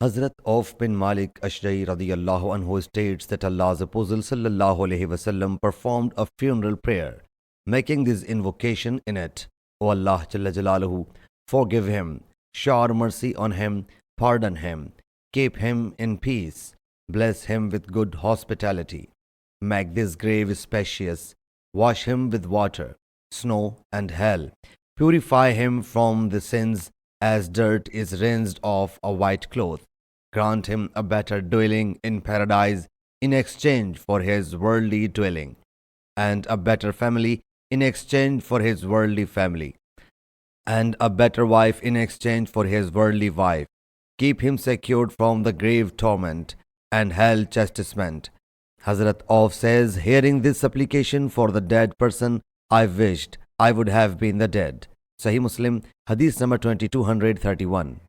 Hazrat of bin Malik Ashja'i radiyallahu anhu states that Allah's Apostle sallallahu alaihi wasallam performed a funeral prayer, making this invocation in it: O Allah Jalla Jalaluhu, forgive him, shower mercy on him, pardon him, keep him in peace, bless him with good hospitality, make this grave spacious, wash him with water, snow, and hell, purify him from the sins as dirt is rinsed off a white cloth. Grant him a better dwelling in paradise in exchange for his worldly dwelling, and a better family in exchange for his worldly family, and a better wife in exchange for his worldly wife. Keep him secured from the grave torment and hell chastisement. Hazrat of says, hearing this supplication for the dead person, I wished I would have been the dead. Sahih Muslim Hadith number 2231.